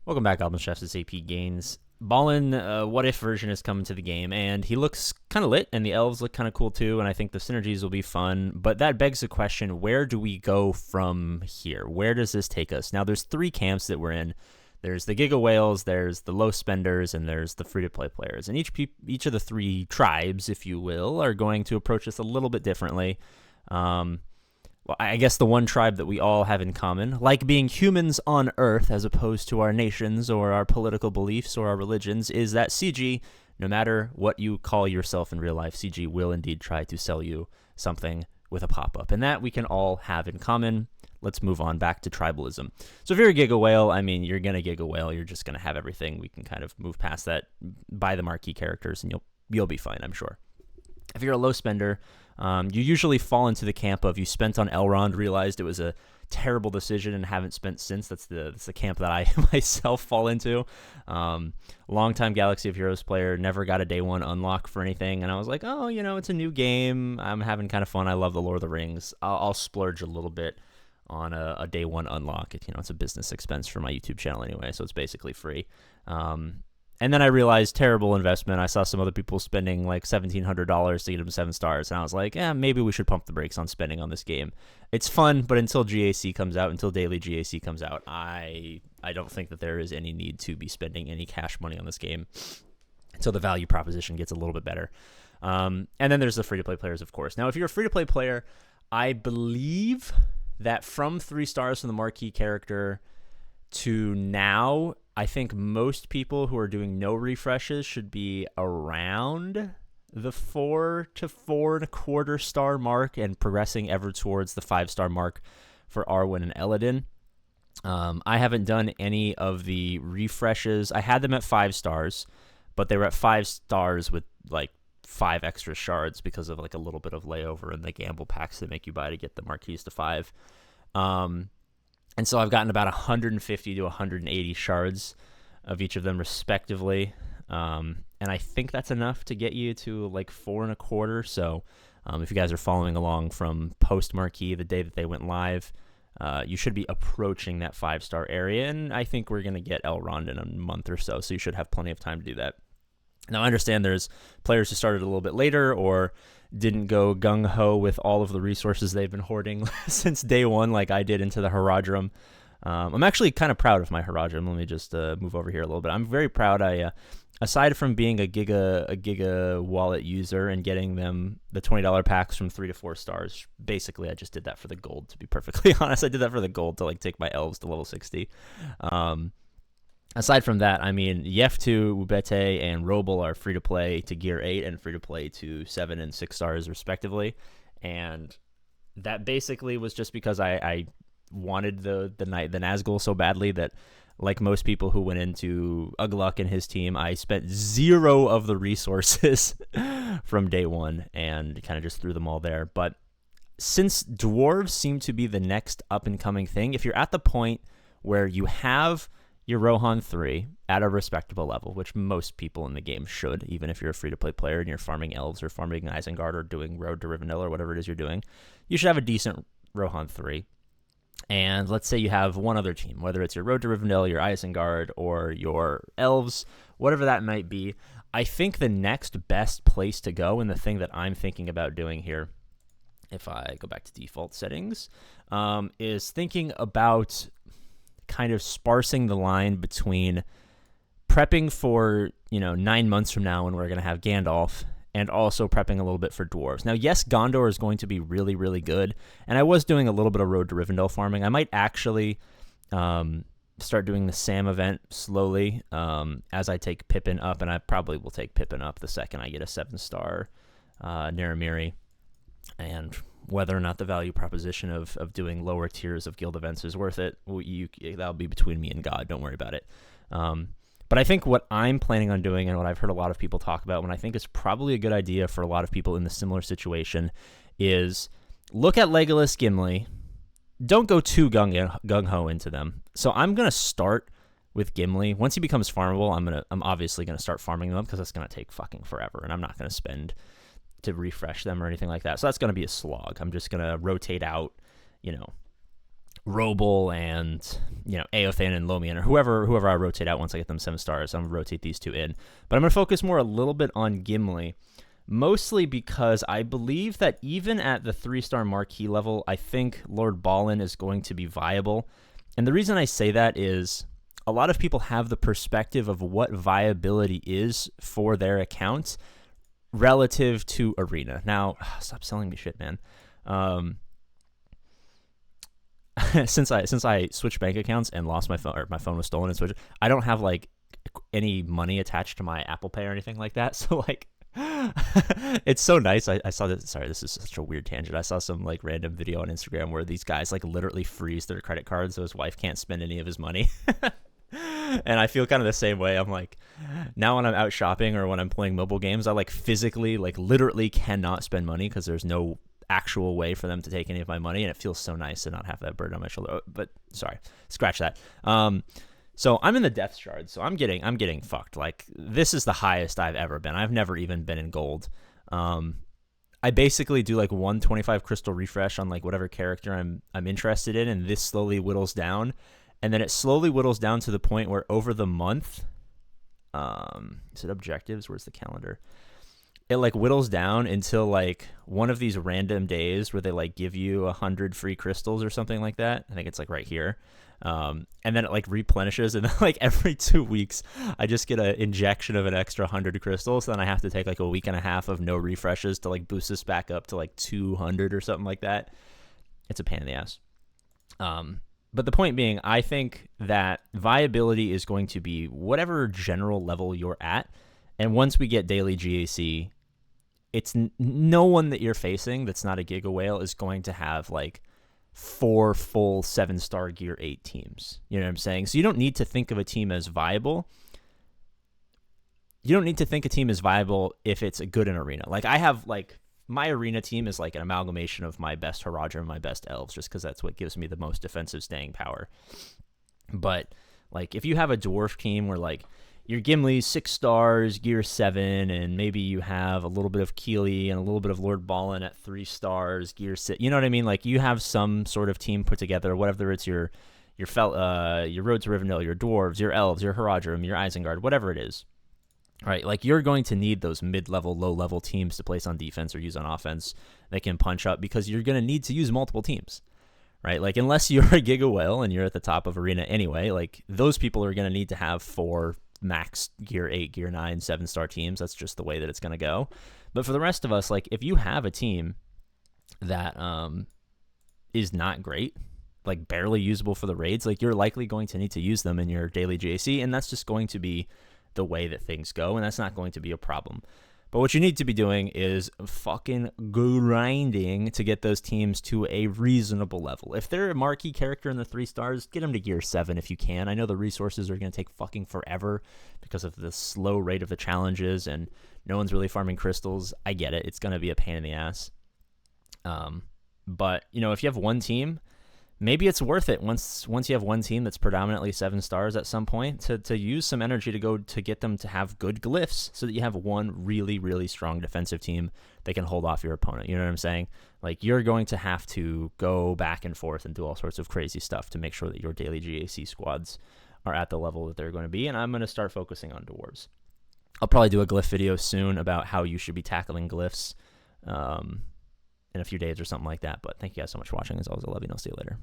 Welcome back, Album Chefs. It's APGAINS. Ballin, What If version is coming to the game, and he looks kind of lit, and the elves look kind of cool too, and I think the synergies will be fun. But that begs the question, where do we go from here? Where does this take us? Now, there's three camps that we're in. There's the Giga Whales, there's the low spenders, and there's the free-to-play players. And each of the three tribes, if you will, are going to approach this a little bit differently. Well, I guess the one tribe that we all have in common, like being humans on Earth as opposed to our nations or our political beliefs or our religions, is that CG, no matter what you call yourself in real life, CG will indeed try to sell you something with a pop-up. And that we can all have in common. Let's move on back to tribalism. So if you're a Giga Whale, I mean, you're going to Giga Whale. You're just going to have everything. We can kind of move past that, buy the marquee characters, and you'll be fine, I'm sure. If you're a low spender, you usually fall into the camp of you spent on Elrond, realized it was a terrible decision, and haven't spent since. That's the camp that I myself fall into. Longtime Galaxy of Heroes player, never got a day one unlock for anything, and I was like, oh, it's a new game. I'm having kind of fun. I love the Lord of the Rings. I'll splurge a little bit on a day one unlock. It's a business expense for my YouTube channel anyway, so it's basically free. And then I realized, terrible investment. I saw some other people spending like $1,700 to get them 7 stars. And I was like, maybe we should pump the brakes on spending on this game. It's fun, but until GAC comes out, until daily GAC comes out, I don't think that there is any need to be spending any cash money on this game until the value proposition gets a little bit better. And then there's the free-to-play players, of course. Now, if you're a free-to-play player, I believe that from 3 stars from the marquee character to now, I think most people who are doing no refreshes should be around the 4 to 4.25 star mark and progressing ever towards the 5-star mark for Arwen and Eladin. I haven't done any of the refreshes. I had them at 5 stars, but they were at 5 stars with like 5 extra shards because of like a little bit of layover in the gamble packs that make you buy to get the marquees to 5. And so I've gotten about 150 to 180 shards of each of them respectively. And I think that's enough to get you to like 4.25. So if you guys are following along from post marquee, the day that they went live, you should be approaching that 5-star area. And I think we're going to get Elrond in a month or so. So you should have plenty of time to do that. Now, I understand there's players who started a little bit later or didn't go gung-ho with all of the resources they've been hoarding since day one like I did into the Haradrim. I'm actually kind of proud of my Haradrim. Let me just move over here a little bit. I'm very proud. Aside from being a Giga wallet user and getting them the $20 packs from 3 to 4 stars, basically I just did that for the gold, to be perfectly honest. I did that for the gold to like take my elves to level 60. Aside from that, I mean, Yeftu, Ubete, and Roble are free-to-play to Gear 8 and free-to-play to 7 and 6 stars, respectively. And that basically was just because I wanted the Nazgul so badly that, like most people who went into Ugluk and his team, I spent 0 of the resources from day one and kind of just threw them all there. But since dwarves seem to be the next up-and-coming thing, if you're at the point where you have your Rohan 3 at a respectable level, which most people in the game should, even if you're a free-to-play player and you're farming elves or farming Isengard or doing Road to Rivendell or whatever it is you're doing, you should have a decent Rohan 3. And let's say you have one other team, whether it's your Road to Rivendell, your Isengard, or your elves, whatever that might be. I think the next best place to go, and the thing that I'm thinking about doing here, if I go back to default settings, is thinking about kind of sparsing the line between prepping for 9 months from now when we're going to have Gandalf, and also prepping a little bit for dwarves. Now, yes, Gondor is going to be really, really good, and I was doing a little bit of Road to Rivendell farming. I might actually start doing the Sam event slowly as I take Pippin up, and I probably will take Pippin up the second I get a 7-star Naramiri. And whether or not the value proposition of doing lower tiers of guild events is worth it, that'll be between me and God. Don't worry about it. But I think what I'm planning on doing, and what I've heard a lot of people talk about, and I think is probably a good idea for a lot of people in the similar situation, is look at Legolas Gimli. Don't go too gung-ho into them. So I'm going to start with Gimli. Once he becomes farmable, I'm obviously going to start farming them because it's going to take fucking forever, and I'm not going to spend to refresh them or anything like that. So that's going to be a slog. I'm just going to rotate out, Roble and, you know, Aothan and Lomian, or whoever I rotate out once I get them 7 stars. I'm going to rotate these 2 in. But I'm going to focus more a little bit on Gimli, mostly because I believe that even at the 3-star marquee level, I think Lord Ballin is going to be viable. And the reason I say that is a lot of people have the perspective of what viability is for their account relative to Arena. Now, stop selling me shit, man. Since I switched bank accounts and lost my phone, or my phone was stolen and switched, I don't have like any money attached to my Apple Pay or anything like that. So like, it's so nice. I saw this. Sorry, this is such a weird tangent. I saw some like random video on Instagram where these guys like literally freeze their credit card so his wife can't spend any of his money. And I feel kind of the same way. I'm like, now when I'm out shopping or when I'm playing mobile games, I like physically, like literally cannot spend money because there's no actual way for them to take any of my money, and it feels so nice to not have that burden on my shoulder. But sorry, scratch that. So I'm in the Death Shard, so I'm getting fucked. Like, this is the highest I've ever been. I've never even been in gold. I basically do like 125 crystal refresh on like whatever character I'm interested in, and this slowly whittles down, and then it slowly whittles down to the point where over the month, is it objectives? Where's the calendar? It like whittles down until like one of these random days where they like give you 100 free crystals or something like that. I think it's like right here. And then it like replenishes, and then like every 2 weeks I just get an injection of an extra 100 crystals. Then I have to take like a week and a half of no refreshes to like boost this back up to like 200 or something like that. It's a pain in the ass. But the point being, I think that viability is going to be whatever general level you're at. And once we get daily GAC, it's no one that you're facing that's not a Giga Whale is going to have like 4 full 7-star gear 8 teams. You know what I'm saying? So you don't need to think of a team as viable. You don't need to think a team is viable if it's a good in Arena. Like, I have like my Arena team is like an amalgamation of my best Haradrim and my best Elves, just because that's what gives me the most defensive staying power. But like, if you have a Dwarf team where like your Gimli 6 stars, gear 7, and maybe you have a little bit of Keely and a little bit of Lord Ballin at 3 stars, gear 6. You know what I mean? Like, you have some sort of team put together, whether it's your Road to Rivendell, your Dwarves, your Elves, your Haradrim, your Isengard, whatever it is. Right? Like, you're going to need those mid-level, low-level teams to place on defense or use on offense that can punch up, because you're going to need to use multiple teams. Right? Like, unless you're a Giga Whale and you're at the top of Arena anyway, like, those people are going to need to have 4 max gear 8, gear 9, 7-star teams. That's just the way that it's going to go. But for the rest of us, like, if you have a team that is not great, like barely usable for the raids, like, you're likely going to need to use them in your daily GAC, and that's just going to be the way that things go, and that's not going to be a problem. But what you need to be doing is fucking grinding to get those teams to a reasonable level. If they're a marquee character in the 3 stars, get them to gear 7 if you can. I know the resources are going to take fucking forever because of the slow rate of the challenges, and no one's really farming crystals. I get it. It's going to be a pain in the ass. But, you know, if you have one team, maybe it's worth it once you have one team that's predominantly 7 stars at some point to use some energy to go to get them to have good glyphs so that you have one really, really strong defensive team that can hold off your opponent. You know what I'm saying? Like, you're going to have to go back and forth and do all sorts of crazy stuff to make sure that your daily GAC squads are at the level that they're going to be. And I'm going to start focusing on dwarves. I'll probably do a glyph video soon about how you should be tackling glyphs in a few days or something like that. But thank you guys so much for watching. As always, I love you, and I'll see you later.